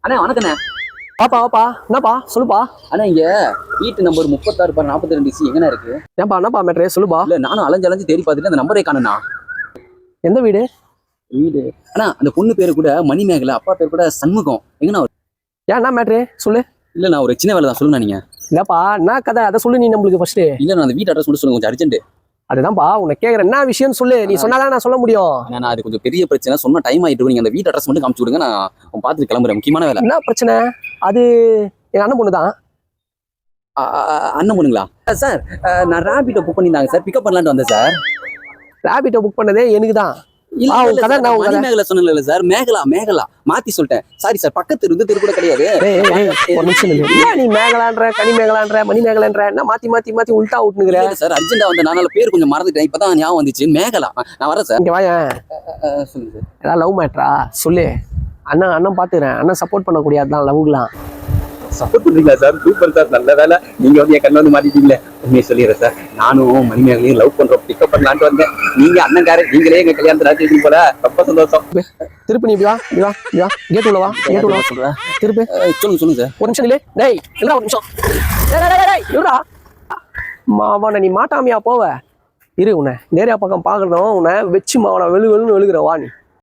அண்ணா வணக்கண்ணே. வாப்பா வாப்பா, என்னப்பா சொல்லுப்பா. அண்ணா இங்க வீட்டு நம்பர் 36/42C எங்கண்ணா இருக்கு? ஏன்பா என்னப்பா மேட்ரு சொல்லுப்பா. இல்ல நானும் அலைஞ்சு தேடி பார்த்துட்டு அந்த நம்பரே காணோண்ணா. எந்த வீடு? வீடு அண்ணா அந்த பொண்ணு பேரு கூட மணிமேகலை, அப்பா பேர் கூட சண்முகம். எங்கண்ணா? ஏன் என்ன மேட்ரு சொல்லு. இல்ல நான் ஒரு சின்ன வேலை தான், சொல்லுண்ணா நீங்க. இல்லப்பா என்ன கதை அதை சொல்லு நீ நம்மளுக்கு ஃபர்ஸ்ட். இல்ல நான் அந்த வீட்டு அட்ரஸ் மட்டும் சொல்லுங்க, கொஞ்சம் அர்ஜென்ட். அதுதான்ப்பா உன்னை கேட்குறேன், என்ன விஷயம்னு சொல்லு. நீ சொன்னாதான் நான் சொல்ல முடியும். நான் அது கொஞ்சம் பெரிய பிரச்சனை, சொன்ன டைம் ஆயிட்டு. நீங்க அந்த வீட்டு அட்ரஸ் மட்டும் காமிச்சு விடுங்க, நான் பார்த்துட்டு கிளம்புறேன். முக்கியமான வேலை. என்ன பிரச்சனை? அது என் அண்ணன் பொண்ணு தான். அண்ணன் பொண்ணுங்களா சார்? நான் ரேபிட்டோ புக் பண்ணியிருந்தாங்க சார், பிக்கப் பண்ணலான்னு வந்தேன் சார். ரேபிட்டோ புக் பண்ணதே எனக்கு தான். மணிமேகலை சொன்னல சார், மேகலா மாத்தி சொல்லிட்டேன். சாரி சார், பக்கத்து தெரு கூட கிடையாது. நீ மேகலான்ற, கனி மேகலான்ற, மணி மேகலான்ற, என்ன மாத்தி மாத்தி மாத்தி உல்டா விட்டுனுக்குற சார். அர்ஜென்டா வந்து நான் பேர் கொஞ்சம் மறந்துட்டேன், இப்பதான் ஞாபகம் வந்துச்சு. மேகலா, நான் வரேன் சார். இங்க வாங்க. சொல்லுங்க சார். ஏதாவது லவ் மேட்ரா சொல்லு. அண்ணன் பாத்துக்கிறேன். அண்ணன் சப்போர்ட் பண்ணக்கூடியதுதான் லவ்லாம். சப்போர்ட் பண்றீங்களா சார்? சூப்பர் சார், நல்ல வேலை நீங்க வந்து என் கண்ணு வந்து மாட்டிட்டீங்களே. உண்மையை சொல்லிடுறேன் சார், நானும் மணிமேகலையும் லவ் பண்றோம், பிக்கப் பண்ணலான்ட்டு வந்தேன். நீங்க அண்ணன்காரர், நீங்களே எங்க கல்யாணத்தை ராஜி போல, ரொம்ப சந்தோஷம். திருப்பி நீ வா கேட் உள்ள வா. கேட் உள்ள சொல்றேன். திருப்பி சொல்லுங்க சார். ஒரு நிமிஷம் இல்லை. டேய் இல்ல ஒரு நிமிஷம். மாவனை நீ மாட்டாமையா போவ. இரு, உன்னை நேரியா பக்கம் பாக்கணும். உன்னை வச்சு மாவனை வெளுன்னு வெளுகிற வா நீ.